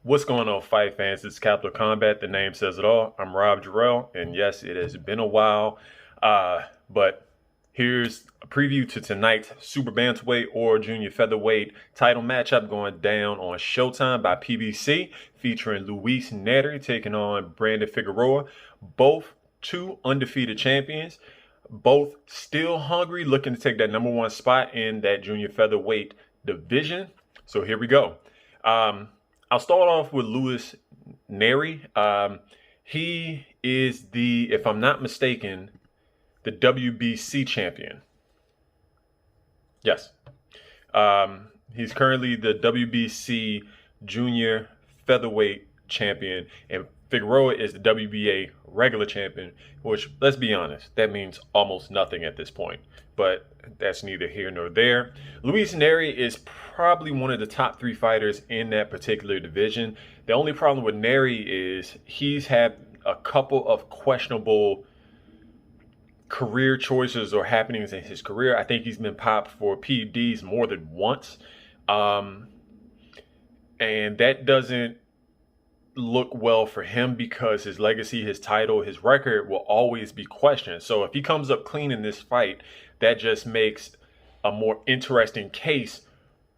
What's going on, fight fans? It's Capital Combat. The name says it all. I'm Rob Jarrell, and yes, it has been a while, but here's a preview to tonight's Super Bantamweight or Junior Featherweight title matchup going down on Showtime by PBC, featuring Luis Nery taking on Brandon Figueroa. Both two undefeated champions, both still hungry, looking to take that number one spot in that Junior Featherweight division. So here we go. I'll start off with Luis Nery. He is if I'm not mistaken, the WBC champion. Yes. He's currently the WBC Junior Featherweight champion, and Figueroa is the WBA regular champion, which, let's be honest, that means almost nothing at this point. But that's neither here nor there. Luis Nery is probably one of the top three fighters in that particular division. The only problem with Nery is he's had a couple of questionable career choices or happenings in his career. I think he's been popped for PEDs more than once. And that doesn't look well for him because his legacy, his title, his record will always be questioned. So if he comes up clean in this fight, that just makes a more interesting case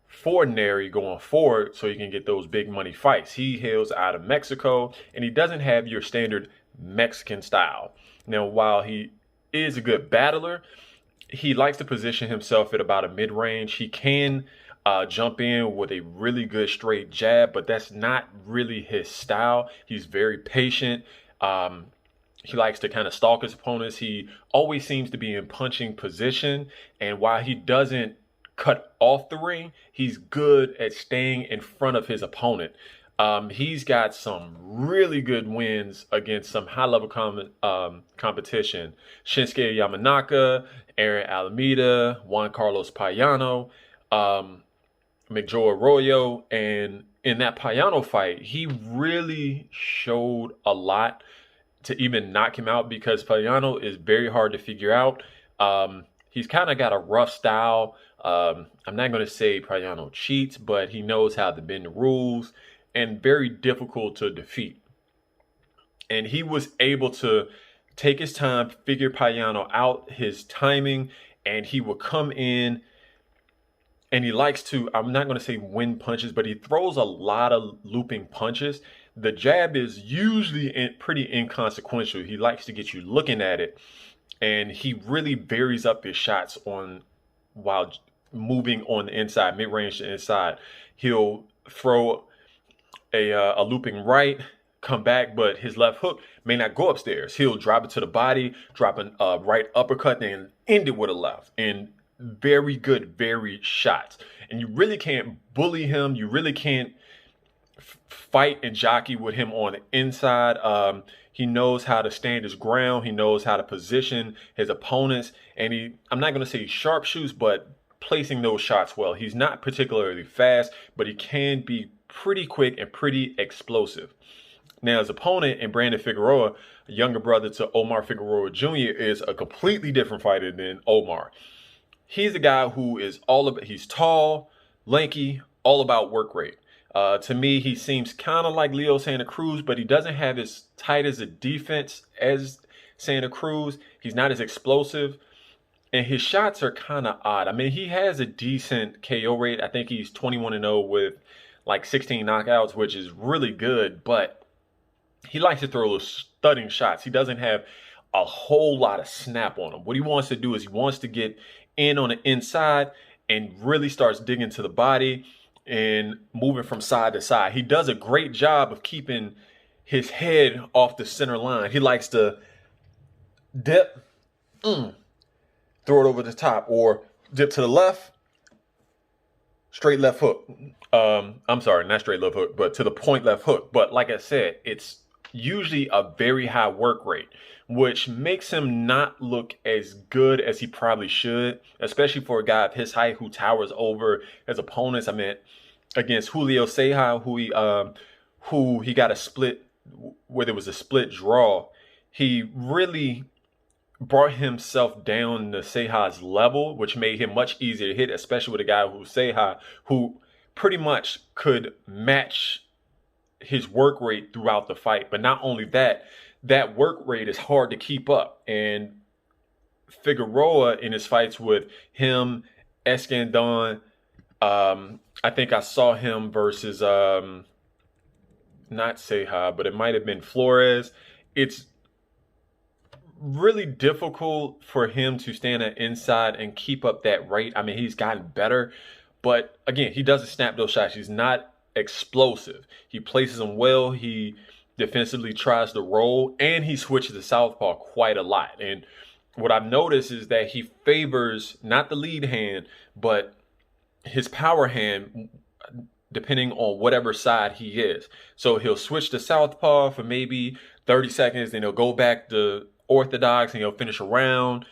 for Nery going forward so he can get those big money fights. He hails out of Mexico and he doesn't have your standard Mexican style. Now, while he is a good battler, he likes to position himself at about a mid-range. He can jump in with a really good straight jab, but that's not really his style. He's very patient. He likes to kind of stalk his opponents. He always seems to be in punching position. And while he doesn't cut off the ring, he's good at staying in front of his opponent. He's got some really good wins against some high-level competition. Shinsuke Yamanaka, Aaron Alameda, Juan Carlos Payano, McJoe Arroyo. And in that Payano fight, he really showed a lot to even knock him out because Payano is very hard to figure out. He's kind of got a rough style. I'm not going to say Payano cheats, but he knows how to bend the rules and very difficult to defeat. And he was able to take his time, figure Payano out, his timing, and he will come in and he likes to, I'm not going to say win punches, but he throws a lot of looping punches. The jab is usually pretty inconsequential. He likes to get you looking at it, and he really varies up his shots while moving on the inside, mid-range to inside. He'll throw a looping right, come back, but his left hook may not go upstairs. He'll drop it to the body, drop a right uppercut, and end it with a left. And very good, varied shots. And you really can't bully him. You really can't fight and jockey with him on the inside. He knows how to stand his ground. He knows how to position his opponents. And I'm not going to say he sharpshoots, but placing those shots well. He's not particularly fast, but he can be pretty quick and pretty explosive. Now, his opponent in Brandon Figueroa, a younger brother to Omar Figueroa Jr., is a completely different fighter than Omar. He's a guy who is he's tall, lanky, all about work rate. To me, he seems kind of like Leo Santa Cruz, but he doesn't have as tight as a defense as Santa Cruz. He's not as explosive. And his shots are kind of odd. I mean, he has a decent KO rate. I think he's 21-0 with like 16 knockouts, which is really good. But he likes to throw those stunning shots. He doesn't have a whole lot of snap on him. What he wants to do is he wants to get in on the inside and really starts digging to the body and moving from side to side. He does a great job of keeping his head off the center line. He likes to dip, throw it over the top, or dip to the left, straight left hook. I'm sorry, not straight left hook, but to the point left hook. But like I said, it's usually a very high work rate, which makes him not look as good as he probably should, especially for a guy of his height who towers over his opponents. I mean, against Julio Ceja, who he got a split, where there was a split draw, he really brought himself down to Ceja's level, which made him much easier to hit, especially with a guy who Ceja, who pretty much could match his work rate throughout the fight. But not only that, that work rate is hard to keep up. And Figueroa in his fights with him, Escandon, I think I saw him versus not Seja, but it might have been Flores. It's really difficult for him to stand at inside and keep up that rate. I mean, he's gotten better, but again, he doesn't snap those shots. He's not explosive. He places them well. He defensively tries to roll, and he switches to southpaw quite a lot. And what I've noticed is that he favors not the lead hand, but his power hand, depending on whatever side he is. So he'll switch to southpaw for maybe 30 seconds, then he'll go back to orthodox and he'll finish a round.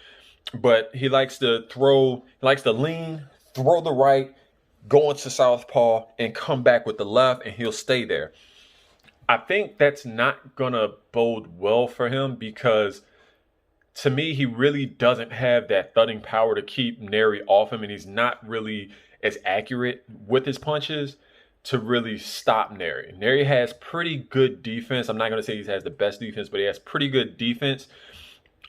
But he likes to throw, he likes to lean, throw the right, go into southpaw, and come back with the left, and he'll stay there. I think that's not going to bode well for him because, to me, he really doesn't have that thudding power to keep Nery off him, and he's not really as accurate with his punches to really stop Nery. Nery has pretty good defense. I'm not going to say he has the best defense, but he has pretty good defense,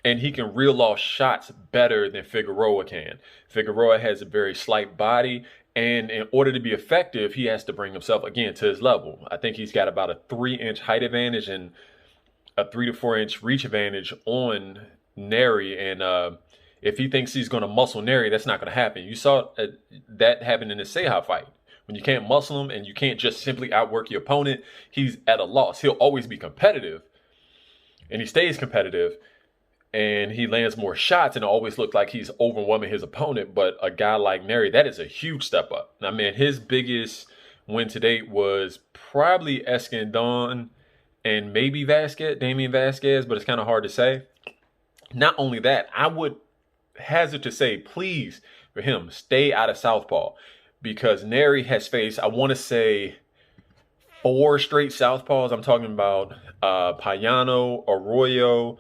and he can reel off shots better than Figueroa can. Figueroa has a very slight body, and in order to be effective, he has to bring himself, again, to his level. I think he's got about a 3-inch height advantage and a 3 to 4 inch reach advantage on Nery, and if he thinks he's going to muscle Nery, that's not going to happen. You saw that happen in the Seja fight. When you can't muscle him and you can't just simply outwork your opponent, he's at a loss. He'll always be competitive, and he stays competitive, and he lands more shots, and it always looks like he's overwhelming his opponent. But a guy like Nery, that is a huge step up. I mean, his biggest win to date was probably Escandon and maybe Damian Vasquez, but it's kind of hard to say. Not only that, I would hazard to say, please, for him, stay out of southpaw, because Nery has faced, I want to say, 4 straight southpaws. I'm talking about Payano, Arroyo,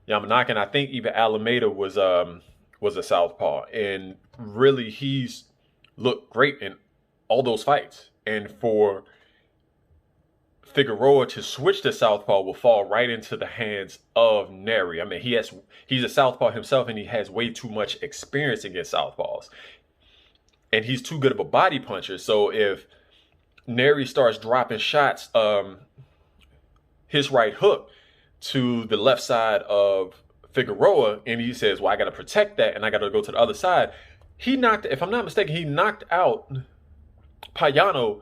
Yamanaka, and I think even Alameda was a southpaw. And really, he's looked great in all those fights. And for Figueroa to switch to southpaw will fall right into the hands of Nery. I mean, he's a southpaw himself, and he has way too much experience against southpaws. And he's too good of a body puncher. So if Nery starts dropping shots, his right hook to the left side of Figueroa, and he says, well, I got to protect that, and I got to go to the other side. If I'm not mistaken, he knocked out Payano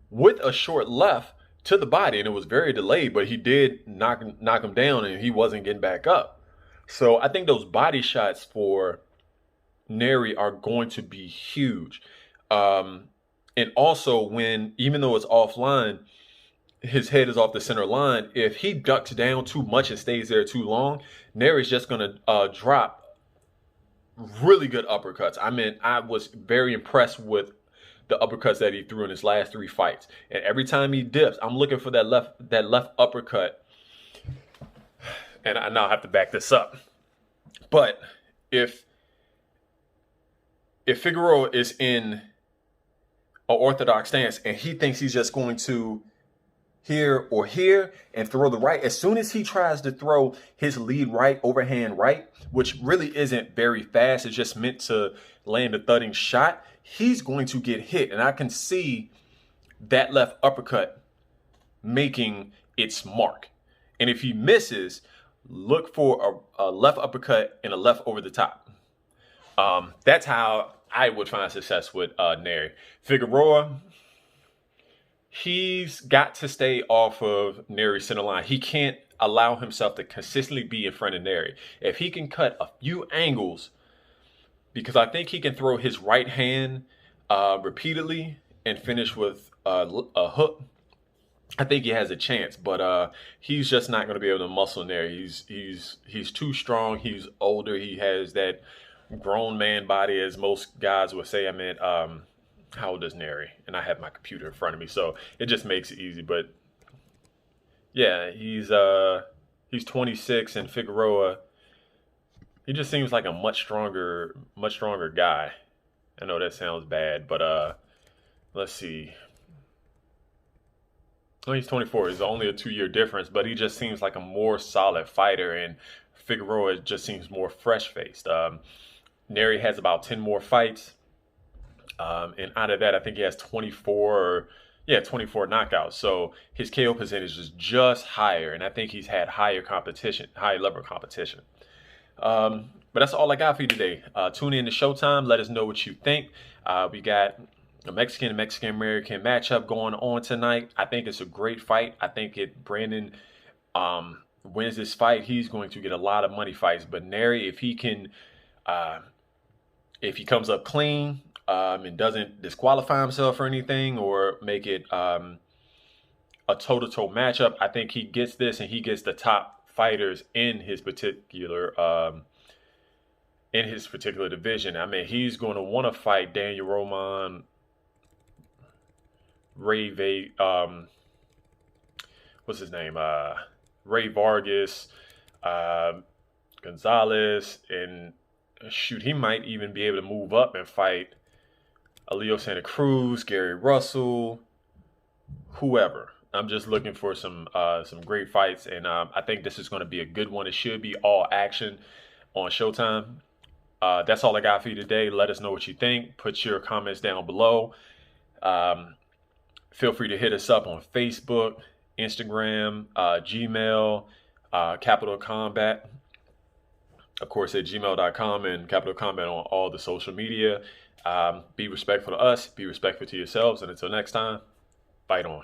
with a short left to the body, and it was very delayed, but he did knock him down, and he wasn't getting back up. So I think those body shots for Nery are going to be huge. And also, even though it's offline, his head is off the center line. If he ducks down too much and stays there too long, Nery's just going to drop really good uppercuts. I mean, I was very impressed with the uppercuts that he threw in his last 3 fights. And every time he dips, I'm looking for that left uppercut. And I now have to back this up. But if Figueroa is in an orthodox stance and he thinks he's just going to here or here and throw the right, as soon as he tries to throw his lead right, overhand right, which really isn't very fast, it's just meant to land a thudding shot, he's going to get hit. And I can see that left uppercut making its mark. And if he misses, look for a left uppercut and a left over the top. That's how I would find success with Nery. Figueroa, he's got to stay off of Nery's center line. He can't allow himself to consistently be in front of Nery. If he can cut a few angles, because I think he can throw his right hand repeatedly and finish with a hook, I think he has a chance. But he's just not going to be able to muscle Nery. He's too strong. He's older. He has that grown man body, as most guys would say. I mean, how old is Nery? And I have my computer in front of me, so it just makes it easy. But yeah, he's 26, and Figueroa, he just seems like a much stronger guy. I know that sounds bad, but let's see. Well, he's 24. It's only a 2-year difference, but he just seems like a more solid fighter, and Figueroa just seems more fresh faced. Nery has about 10 more fights. And out of that, I think he has 24 knockouts. So his KO percentage is just higher, and I think he's had higher competition, higher level competition. But that's all I got for you today. Tune in to Showtime. Let us know what you think. We got a Mexican American matchup going on tonight. I think it's a great fight. I think Brandon wins this fight, he's going to get a lot of money fights. But Nery, if he comes up clean and doesn't disqualify himself or anything, or make it a toe-to-toe matchup, I think he gets this, and he gets the top fighters in his particular division. I mean, he's going to want to fight Daniel Roman, what's his name? Ray Vargas, Gonzalez, and shoot, he might even be able to move up and fight Leo Santa Cruz, Gary Russell, whoever. I'm just looking for some great fights, and I think this is going to be a good one. It should be all action on Showtime. That's all I got for you today. Let us know what you think. Put your comments down below. Feel free to hit us up on Facebook, Instagram, Gmail, Capital Combat, of course, at gmail.com, and Capital Combat on all the social media. Be respectful to us. Be respectful to yourselves. And until next time, fight on.